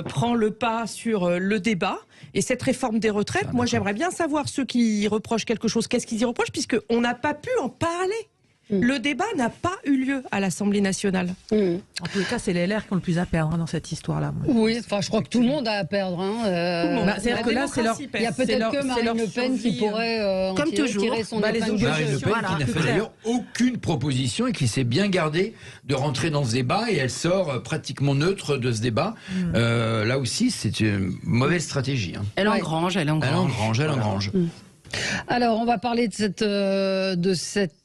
prend le pas sur le débat. Et cette réforme des retraites, moi j'aimerais bien savoir ceux qui reprochent quelque chose, qu'est-ce qu'ils y reprochent, puisqu'on n'a pas pu en parler. Le débat n'a pas eu lieu à l'Assemblée nationale. En tous les cas, c'est les LR qui ont le plus à perdre dans cette histoire-là. Oui, enfin, je crois que tout le monde a à perdre. C'est-à-dire que là, c'est leur. Il y a peut-être que Marine Le Pen qui pourrait comme toujours tirer son les épingle. Marine Le Pen qui n'a fait d'ailleurs aucune proposition et qui s'est bien gardée de rentrer dans ce débat et elle sort pratiquement neutre de ce débat. Là aussi, c'est une mauvaise stratégie. Elle engrange. Alors, on va parler de cette.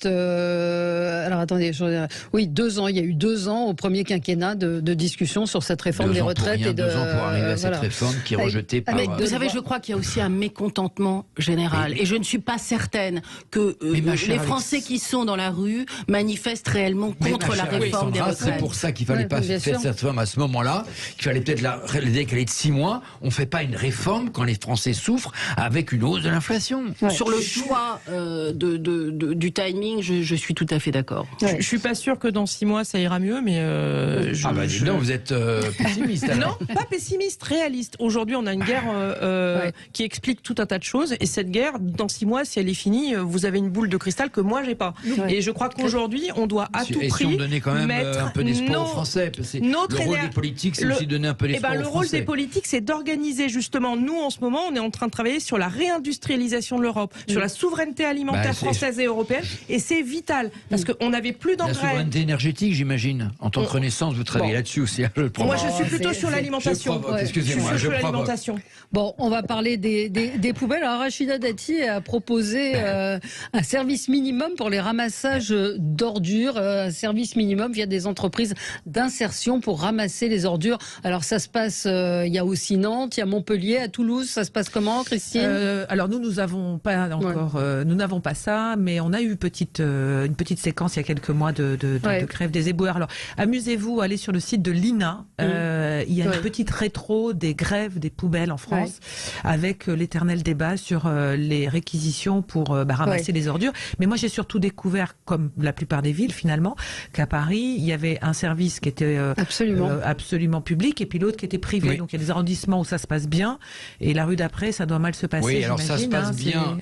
Alors, attendez. 2 ans. Il y a eu 2 ans au premier quinquennat de discussion sur cette réforme des retraites. 2 ans pour arriver à cette réforme qui est rejetée par. Mais vous savez, je crois qu'il y a aussi un mécontentement général. Et je ne suis pas certaine que les Français qui sont dans la rue manifestent réellement contre la réforme des retraites. C'est pour ça qu'il fallait pas faire cette réforme à ce moment-là. Qu'il fallait peut-être la décaler de 6 mois. On ne fait pas une réforme quand les Français souffrent avec une hausse de l'inflation. Ouais. Sur le choix du timing, je suis tout à fait d'accord. Je suis pas sûre que dans 6 mois ça ira mieux, mais non, vous êtes pessimiste. Alors. Non, pas pessimiste, réaliste. Aujourd'hui, on a une guerre qui explique tout un tas de choses, et cette guerre, dans 6 mois, si elle est finie, vous avez une boule de cristal que moi j'ai pas. Et je crois qu'aujourd'hui, on doit à tout prix si on donnait quand même un peu d'espoir aux Français, le rôle des politiques, c'est aussi donner un peu d'espoir aux Français. Le rôle des politiques, c'est d'organiser justement. Nous, en ce moment, on est en train de travailler sur la réindustrialisation de l'Europe, sur la souveraineté alimentaire française et européenne, et c'est vital parce qu'on n'avait plus d'engrais. La souveraineté énergétique, j'imagine. En tant que Renaissance, vous travaillez là-dessus aussi. Moi, je suis plutôt sur l'alimentation. Excusez-moi, je crois. Bon, on va parler des poubelles. Alors, Rachida Dati a proposé un service minimum pour les ramassages d'ordures, un service minimum via des entreprises d'insertion pour ramasser les ordures. Alors, ça se passe, il y a aussi Nantes, il y a Montpellier, à Toulouse. Ça se passe comment, Christine ? Alors, nous n'avons pas encore, nous n'avons pas ça, mais on a eu une petite séquence il y a quelques mois de grève des éboueurs. Alors, amusez-vous, allez sur le site de l'INA. Il y a une petite rétro des grèves des poubelles en France, avec l'éternel débat sur les réquisitions pour ramasser les ordures. Mais moi, j'ai surtout découvert, comme la plupart des villes finalement, qu'à Paris, il y avait un service qui était absolument public et puis l'autre qui était privé. Oui. Donc, il y a des arrondissements où ça se passe bien et la rue d'après, ça doit mal se passer. Oui, alors ça se passe bien.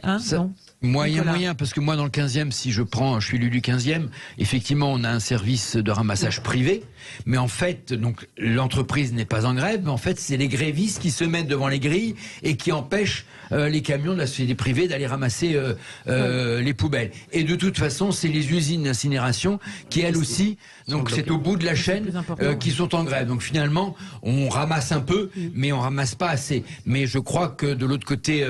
Moyen, parce que moi, dans le 15e, je suis élu du 15e, effectivement, on a un service de ramassage privé, mais en fait, donc, l'entreprise n'est pas en grève, mais en fait, c'est les grévistes qui se mettent devant les grilles et qui empêchent les camions de la société privée d'aller ramasser les poubelles. Et de toute façon, c'est les usines d'incinération qui, elles aussi, donc c'est au bout de la chaîne, qui sont en grève. Donc finalement, on ramasse un peu, mais on ramasse pas assez. Mais je crois que de l'autre côté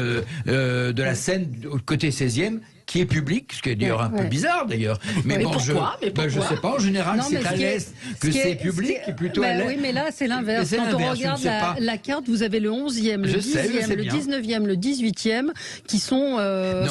de la Seine, côté 16e, qui est public, ce qui est d'ailleurs un peu bizarre d'ailleurs. Mais bon, pourquoi je sais pas, en général, c'est à l'est que c'est public et plutôt à l'est. Oui, mais là, c'est l'inverse. Quand on regarde la carte, vous avez le 11e, le 10e, le 19e, le 18e, qui sont...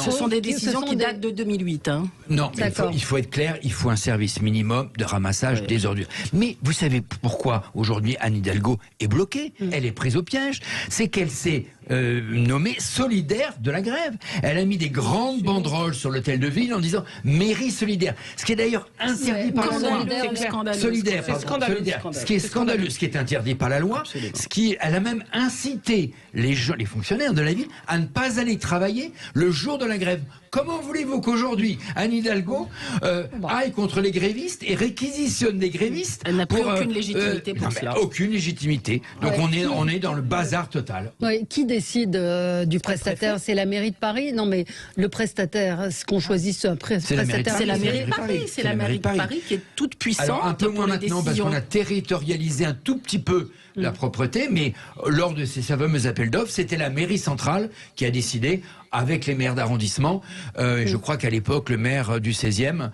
ce sont des décisions qui datent de 2008. Hein. Non, mais il faut être clair, il faut un service minimum de ramassage des ordures. Mais vous savez pourquoi aujourd'hui Anne Hidalgo est bloquée ? Elle est prise au piège. C'est qu'elle s'est nommée solidaire de la grève. Elle a mis des grandes banderoles sur l'hôtel de ville en disant mairie solidaire. Ce qui est d'ailleurs interdit par la loi. Solidaire. Ce qui est scandaleux, ce qui est interdit par la loi. Elle a même incité les fonctionnaires de la ville à ne pas aller travailler le jour de la grève. Comment voulez-vous qu'aujourd'hui, Anne Hidalgo aille contre les grévistes et réquisitionne des grévistes? Elle n'a plus aucune légitimité pour cela. Aucune légitimité. Donc on est dans le bazar total. Oui, qui décide du prestataire? C'est la mairie de Paris? Non, mais le prestataire, est-ce qu'on choisit un prestataire? C'est la mairie de Paris. C'est la mairie de Paris qui est toute puissante. Alors un peu moins maintenant parce qu'on a territorialisé un tout petit peu la propreté, mais lors de ces fameux appels d'offres, c'était la mairie centrale qui a décidé avec les maires d'arrondissement. Je crois qu'à l'époque, le maire du 16e,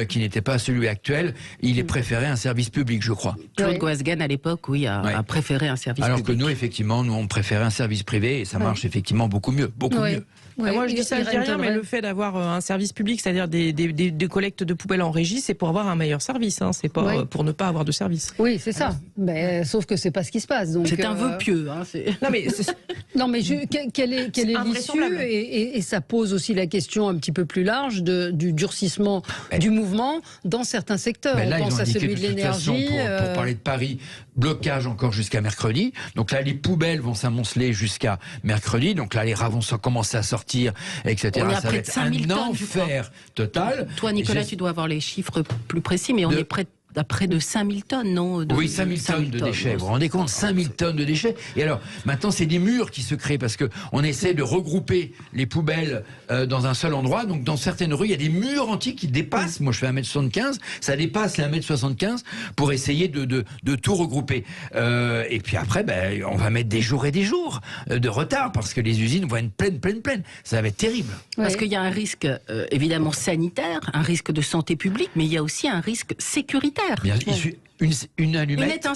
qui n'était pas celui actuel, il préférait un service public, je crois. Claude Goasguen, à l'époque, a préféré un service public. Alors que nous, effectivement, on préférait un service privé et ça marche effectivement beaucoup mieux. Mieux. Ouais, moi je dis ça, je dis rien, mais le fait d'avoir un service public, c'est-à-dire des collectes de poubelles en régie, c'est pour avoir un meilleur service, hein, c'est pas pour ne pas avoir de service. Oui, c'est ça. Mais, sauf que c'est pas ce qui se passe. C'est un vœu pieux. Hein, non, mais quelle est l'issue et ça pose aussi la question un petit peu plus large du durcissement du mouvement dans certains secteurs. Là, on pense à celui de l'énergie. Pour parler de Paris, blocage encore jusqu'à mercredi. Donc là, les poubelles vont s'amonceler jusqu'à mercredi. Donc là, les rats vont commencer à sortir, etc. On est ça va être un enfer total. Toi, Nicolas, tu dois avoir les chiffres plus précis, mais on est à près de 5000 tonnes, non? Oui, 5000 tonnes de déchets. Vous vous rendez compte? 5000 tonnes de déchets. Et alors, maintenant, c'est des murs qui se créent parce qu'on essaie de regrouper les poubelles dans un seul endroit. Donc, dans certaines rues, il y a des murs antiques qui dépassent. Moi, je fais 1m75. Ça dépasse les 1m75 pour essayer de tout regrouper. Et puis après, on va mettre des jours et des jours de retard parce que les usines vont être pleines. Ça va être terrible. Parce qu'il y a un risque, évidemment, sanitaire, un risque de santé publique, mais il y a aussi un risque sécuritaire. Bien, une allumette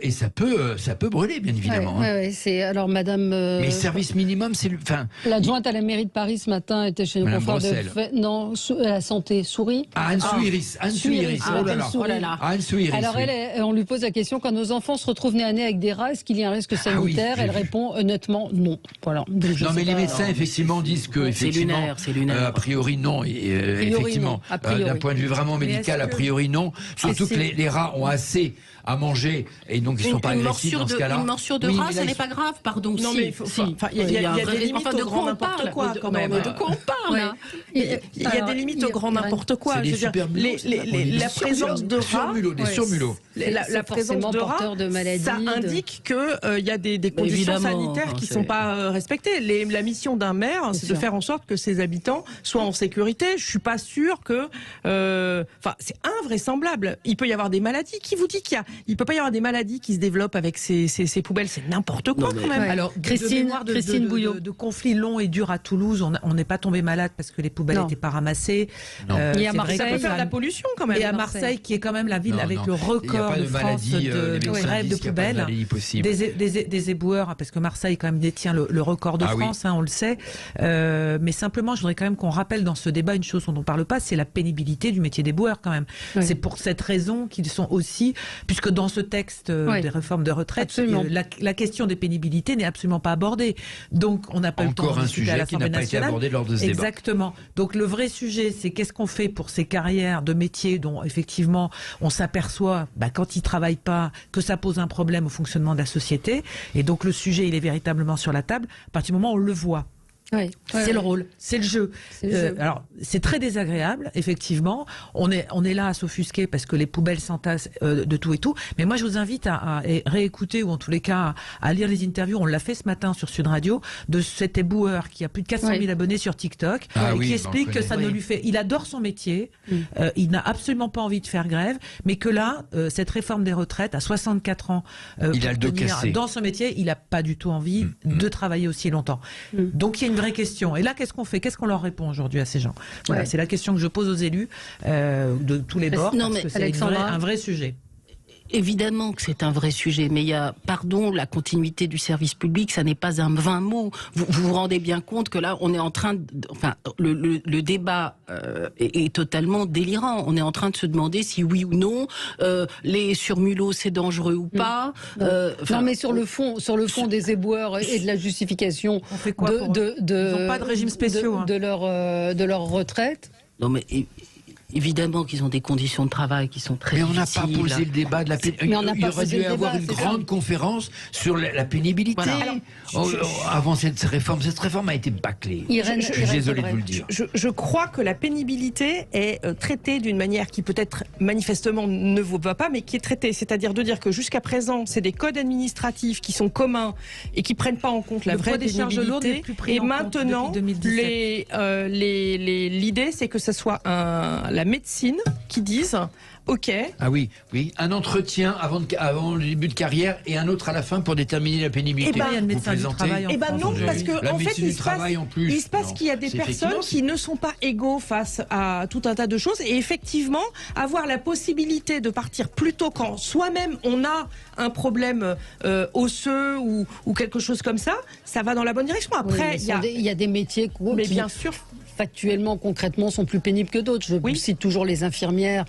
et ça peut brûler, bien évidemment. C'est alors Madame. Mais service minimum, c'est l'adjointe à la mairie de Paris ce matin était chez nos confrères de la santé. Souris. Anne Souiris. Oh là là. Anne Souiris. Alors on lui pose la question, quand nos enfants se retrouvent nez à nez avec des rats, est-ce qu'il y a un risque sanitaire? Elle répond honnêtement non. Voilà. Non, mais les médecins effectivement disent que c'est lunaire. A priori non. Effectivement, d'un point de vue vraiment médical, a priori non. Surtout que les rats ont assez à manger et donc ils ne sont pas agressifs dans ce cas-là. Une morsure de rat, ça n'est pas grave, pardon. Non, mais il y a des limites au grand n'importe quoi quand même. De quoi on parle? Il y a des limites au grand n'importe quoi. La présence de rats, des surmulots. La présence de rats, ça indique qu'il y a des conditions sanitaires qui ne sont pas respectées. La mission d'un maire, c'est de faire en sorte que ses habitants soient en sécurité. Je ne suis pas sûre que... c'est invraisemblable. Il peut y avoir des maladies. Qui vous dit qu'il ne peut pas y avoir des maladies qui se développent avec ces poubelles? C'est n'importe quoi quand même. Alors, Christine Bouillot, de conflits longs et durs à Toulouse, on n'est pas tombé malade parce que les poubelles n'étaient pas ramassées. Et à Marseille, ça peut faire de la pollution quand même. Et à Marseille, qui est quand même la ville avec le record de France de grève de poubelles, des éboueurs, parce que Marseille quand même détient le record de France, on le sait. Mais simplement, je voudrais quand même qu'on rappelle dans ce débat une chose dont on ne parle pas, c'est la pénibilité du métier d'éboueur quand même. C'est pour cette raison qu'ils sont aussi, puisque dans ce texte des réformes de retraite, la question des pénibilités n'est absolument pas abordée. Donc on n'a pas eu le temps de discuter à l'Assemblée nationale. Encore un sujet qui n'a pas été abordé lors de ce débat. Exactement. Donc le vrai sujet, c'est qu'est-ce qu'on fait pour ces carrières de métiers dont effectivement on s'aperçoit quand ils travaillent pas que ça pose un problème au fonctionnement de la société. Et donc le sujet, il est véritablement sur la table à partir du moment où on le voit. C'est le rôle, c'est le jeu. Alors, c'est très désagréable, effectivement. On est là à s'offusquer parce que les poubelles s'entassent de tout et tout. Mais moi, je vous invite à réécouter ou en tous les cas à lire les interviews. On l'a fait ce matin sur Sud Radio de cet éboueur qui a plus de 400 000 abonnés sur TikTok qui explique que ça ne lui fait. Il adore son métier. Il n'a absolument pas envie de faire grève, mais que là, cette réforme des retraites à 64 ans, il a le dos cassé. Dans son métier, il n'a pas du tout envie de travailler aussi longtemps. Donc il y a une vraie question. Et là, qu'est-ce qu'on fait? Qu'est-ce qu'on leur répond aujourd'hui à ces gens? Voilà, c'est la question que je pose aux élus de tous les bords. Non, mais c'est un vrai sujet. Évidemment que c'est un vrai sujet, mais il y a, pardon, la continuité du service public, ça n'est pas un vain mot. Vous vous rendez bien compte que là, on est en train de, enfin, le débat est totalement délirant. On est en train de se demander si oui ou non, les surmulots c'est dangereux ou pas. Non, mais sur le fond des éboueurs et de la justification on fait quoi ils n'ont pas de régime spéciaux de leur retraite. Non, mais évidemment qu'ils ont des conditions de travail qui sont très difficiles. Mais on n'a pas posé le débat de la pénibilité. Il aurait dû y avoir une grande conférence sur la pénibilité. Voilà. Avant cette réforme a été bâclée. Irène, je suis désolé de vous le dire. Je crois que la pénibilité est traitée d'une manière qui peut-être manifestement ne vous va pas, mais qui est traitée. C'est-à-dire de dire que jusqu'à présent, c'est des codes administratifs qui sont communs et qui prennent pas en compte la vraie pénibilité. Et maintenant, l'idée, c'est que ce soit la médecine qui dise OK. Ah oui, un entretien avant le début de carrière et un autre à la fin pour déterminer la pénibilité. Il y a le médecin du travail en France. Non, parce que en fait, il se passe qu'il y a des personnes qui ne sont pas égaux face à tout un tas de choses et effectivement, avoir la possibilité de partir plus tôt quand soi-même on a un problème osseux ou quelque chose comme ça, ça va dans la bonne direction. Après, il y a des métiers qui, bien sûr, factuellement, concrètement, sont plus pénibles que d'autres. Je cite toujours les infirmières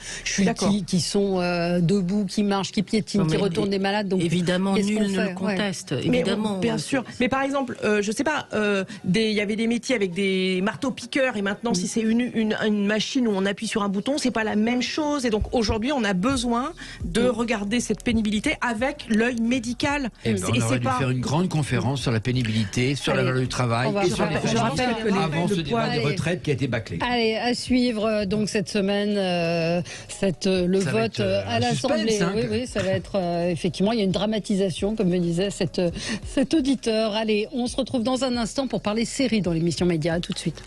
qui sont debout, qui marchent, qui piétinent, qui retournent des malades. Donc, évidemment, nul ne le conteste. Évidemment. Bien sûr. Mais par exemple, je sais pas, il y avait des métiers avec des marteaux-piqueurs et maintenant, si c'est une machine où on appuie sur un bouton, c'est pas la même chose. Et donc aujourd'hui, on a besoin de regarder cette pénibilité avec l'œil médical. On aurait dû faire une grande conférence sur la pénibilité, sur la valeur du travail et sur les pénibilités avant ce débat des retraites qui a été bâclé. Allez, à suivre donc cette semaine le vote à l'Assemblée. Oui, ça va être effectivement, il y a une dramatisation, comme me disait cet auditeur. Allez, on se retrouve dans un instant pour parler série dans l'émission Média. À tout de suite.